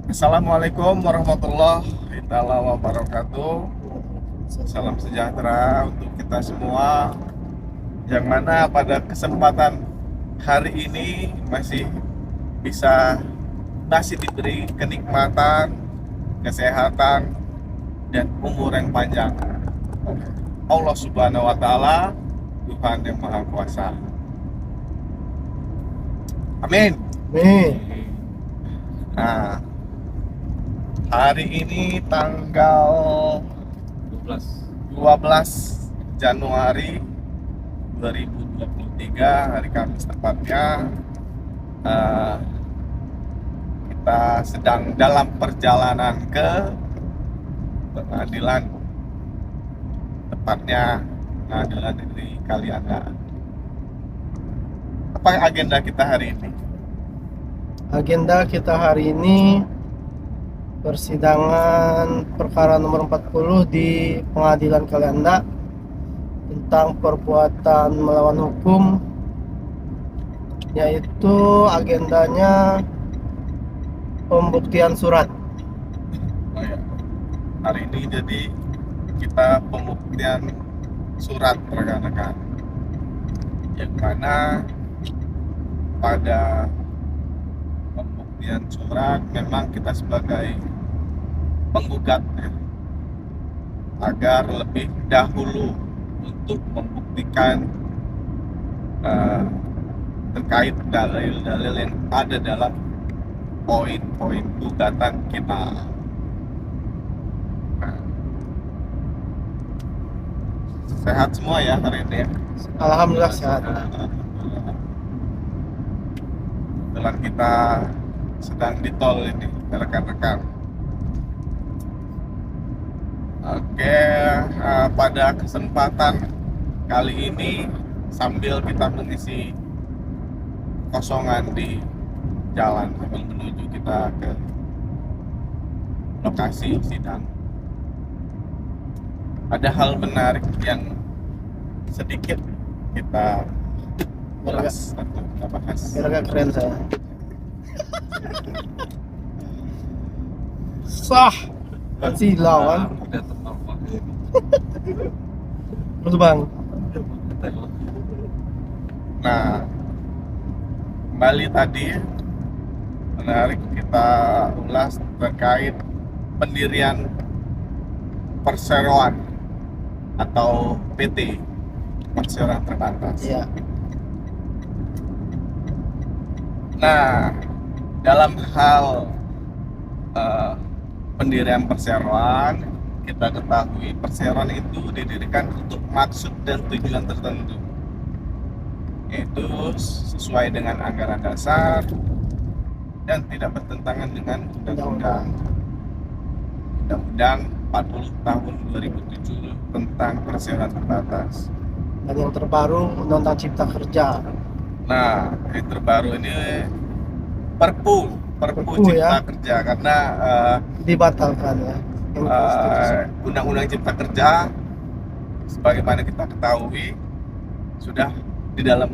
Assalamualaikum warahmatullahi wabarakatuh. Salam sejahtera untuk kita semua, yang mana pada kesempatan hari ini masih diberi kenikmatan, kesehatan, dan umur yang panjang oleh Allah Subhanahu wa Ta'ala, Tuhan yang Maha Kuasa. Amin. Nah, hari ini tanggal 12 Januari 2023, hari Kamis tepatnya. Kita sedang dalam perjalanan ke pengadilan, tepatnya pengadilan negeri Kalianda. Apa agenda kita hari ini? Agenda kita hari ini persidangan perkara nomor 40 di Pengadilan Kalianda tentang perbuatan melawan hukum, yaitu agendanya pembuktian surat. Oh ya. Hari ini jadi kita pembuktian surat, rekan-rekan, yang mana pada pembuktian surat memang kita sebagai penggugat ya, agar lebih dahulu untuk membuktikan terkait dalil-dalil yang ada dalam poin-poin gugatan kita. Nah, sehat semua ya hari ini ya? Alhamdulillah sehat. Kebetulan kita sedang di tol ini, rekan-rekan. Oke, pada kesempatan kali ini sambil kita mengisi kosongan di jalan sambil menuju kita ke lokasi sidang, ada hal menarik yang sedikit kita ulas atau kita bahas. Kira-kira keren saya. Sah. Silawan. Terus bang. Nah, kembali tadi menarik kita ulas terkait pendirian perseroan atau PT, perseroan terbatas. Iya. Nah, dalam hal pendirian perseroan, kita ketahui perseroan itu didirikan untuk maksud dan tujuan tertentu, yaitu sesuai dengan anggaran dasar dan tidak bertentangan dengan Undang-Undang 40 tahun 2007 tentang perseroan terbatas. Dan yang terbaru Undang-Undang Cipta Kerja. Nah, yang terbaru ini Perpu Cipta ya? Kerja, karena Dibatalkan ya. Undang-Undang Cipta Kerja sebagaimana kita ketahui sudah di dalam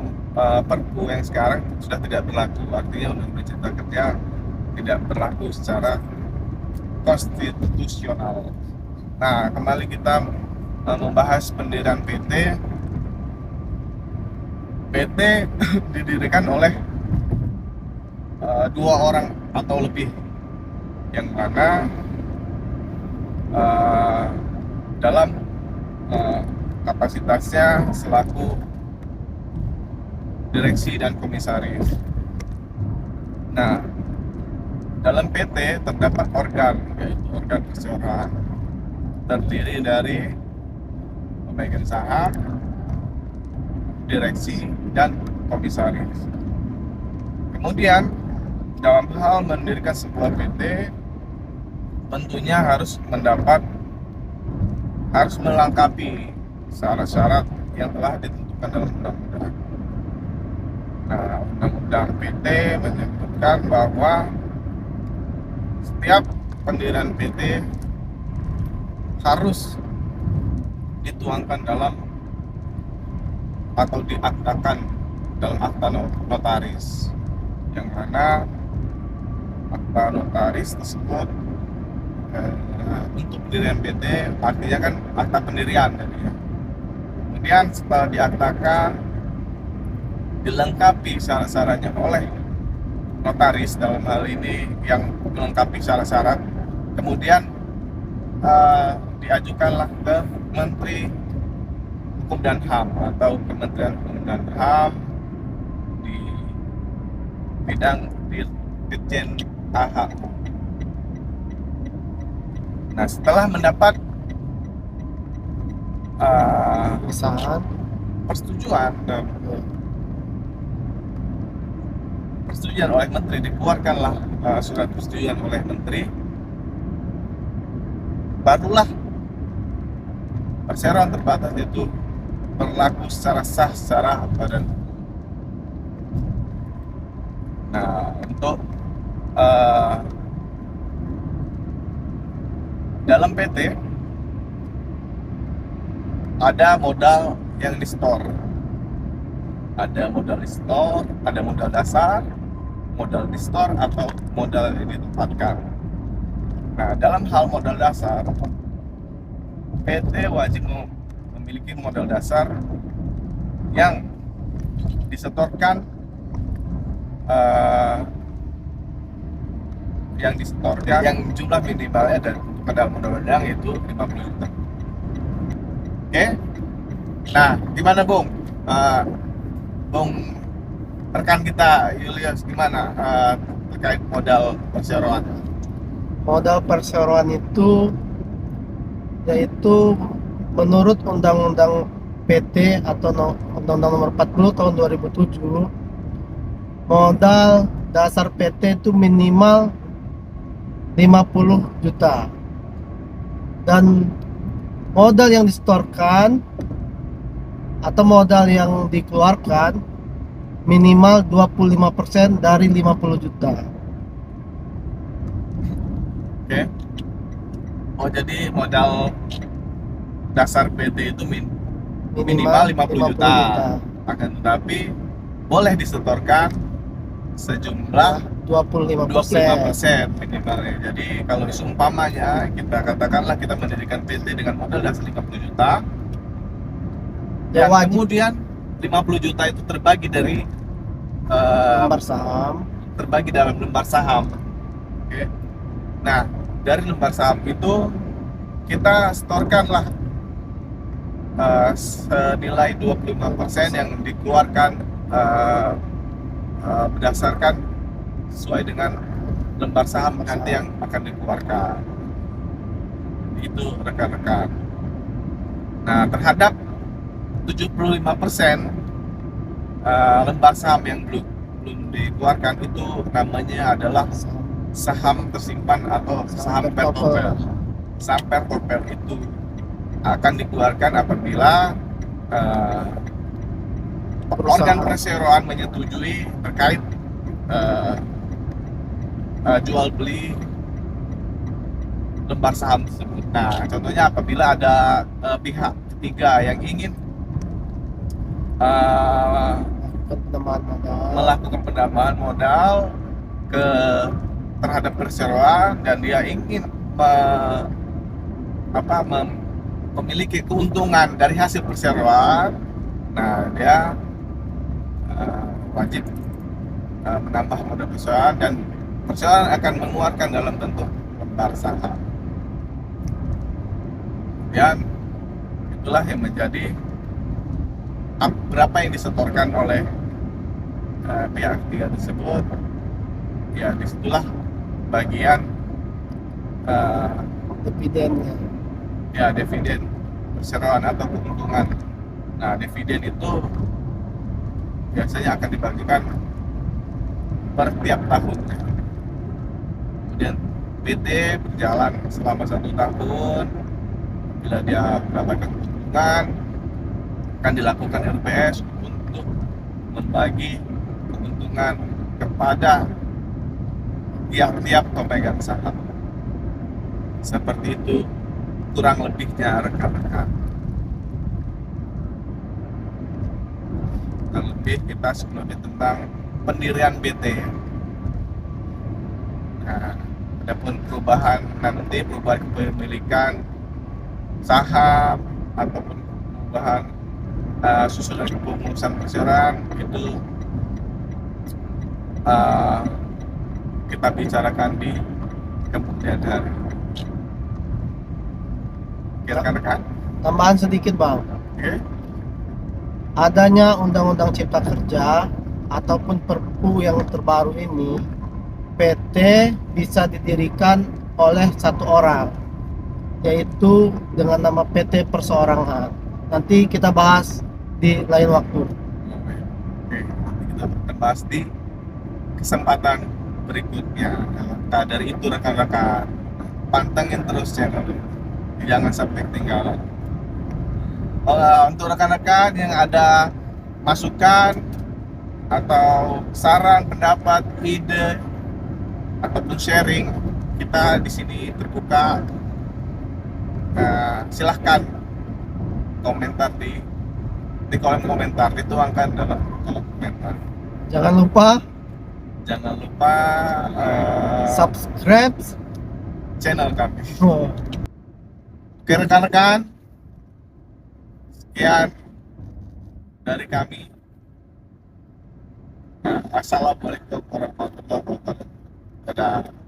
Perpu yang sekarang sudah tidak berlaku. Artinya Undang-Undang Cipta Kerja tidak berlaku secara konstitusional. Nah, kembali kita membahas pendirian PT. PT didirikan oleh dua orang atau lebih, yang mana dalam kapasitasnya selaku direksi dan komisaris. Nah, dalam PT terdapat organ, yaitu organ perseroan, terdiri dari pemegang saham, direksi, dan komisaris. Kemudian dalam hal mendirikan sebuah PT, tentunya harus melengkapi syarat-syarat yang telah ditentukan dalam undang-undang. Nah, undang-undang PT menyebutkan bahwa setiap pendirian PT harus dituangkan dalam atau diaktakan dalam akta notaris, yang mana akta notaris tersebut untuk pendirian PT artinya kan akta pendirian tadi ya. Kemudian setelah diaktakan, dilengkapi syarat-syaratnya oleh notaris, dalam hal ini yang melengkapi syarat-syarat, kemudian diajukanlah ke Menteri Hukum dan HAM atau Kementerian Hukum dan HAM di bidang Dirjen AH. Nah, setelah mendapat Pengesahan. persetujuan oleh Menteri, dikeluarkanlah surat persetujuan oleh Menteri, barulah perseroan terbatas itu berlaku secara sah secara badan. Nah, untuk dalam PT ada modal yang di store, ada modal di store, ada modal dasar, modal di store atau modal yang ditempatkan. Nah, dalam hal modal dasar, PT wajib memiliki modal dasar yang disetorkan yang jumlah minimalnya dan pada undang-undang yaitu 50 juta. Oke. Nah, gimana Bung? Bung rekan kita Julius gimana terkait modal perseroan? Modal perseroan itu yaitu menurut Undang-Undang PT atau Undang-Undang Nomor 40 Tahun 2007, modal dasar PT itu minimal 50 juta dan modal yang disetorkan atau modal yang dikeluarkan minimal 25% dari 50 juta. Oke. Oh, jadi modal dasar PT itu minimal 50 juta. Akan tetapi boleh disetorkan sejumlah 25% minimalnya. Jadi kalau seumpamanya kita katakanlah kita mendirikan PT dengan modal dasar 50 juta, Ya, dan wajib. kemudian 50 juta itu terbagi dari Lembar saham. terbagi dalam lembar saham. Oke. Nah, dari lembar saham itu kita setorkanlah senilai 25% yang dikeluarkan berdasarkan sesuai dengan lembar saham nanti yang akan dikeluarkan. Itu rekan-rekan. Nah, terhadap 75% lembar saham yang belum dikeluarkan itu namanya adalah saham tersimpan atau saham pertopel. Saham pertopel itu akan dikeluarkan apabila organ perseroan menyetujui terkait jual beli lembar saham tersebut. Nah, contohnya apabila ada pihak ketiga yang ingin melakukan penambahan modal terhadap perseroan dan dia ingin memiliki keuntungan dari hasil perseroan, nah dia wajib menambah modal perseroan dan perseroan akan mengeluarkan dalam bentuk lembar saham. Dan itulah yang menjadi berapa yang disetorkan oleh pihak ketiga tersebut. Ya, disitulah bagian dividennya. Ya, dividen perseroan atau keuntungan. Nah, dividen itu biasanya akan dibagikan per tiap tahun. Kemudian PT berjalan selama 1 tahun. Bila dia mendapatkan keuntungan, akan dilakukan RPS untuk membagi keuntungan kepada tiap-tiap pemegang saham. Seperti itu kurang lebihnya rekan-rekan. Kurang lebih kita sebelumnya tentang pendirian BT. Nah, adapun perubahan nanti, perubahan kepemilikan saham ataupun perubahan susunan kepengurusan perseroan itu kita bicarakan di kemudian hari. Oke, rekan-rekan. Tambahan sedikit bang, Oke. adanya Undang-Undang Cipta Kerja ataupun Perpu yang terbaru ini, PT bisa didirikan oleh satu orang, yaitu dengan nama PT Perseorangan. Nanti kita bahas di lain waktu. Oke, nanti kita akan bahas di kesempatan berikutnya. Nah, dari itu rekan-rekan, pantengin terus channel ini. Jangan sampai ketinggalan. Untuk rekan-rekan yang ada masukan atau saran, pendapat, ide ataupun sharing, kita di sini terbuka. Silahkan komentar di kolom komentar, dituangkan dalam kolom komentar. Jangan lupa subscribe channel kami. Oh, Oke rekan-rekan, sekian dari kami. Assalamualaikum warahmatullahi wabarakatuh. Dadah.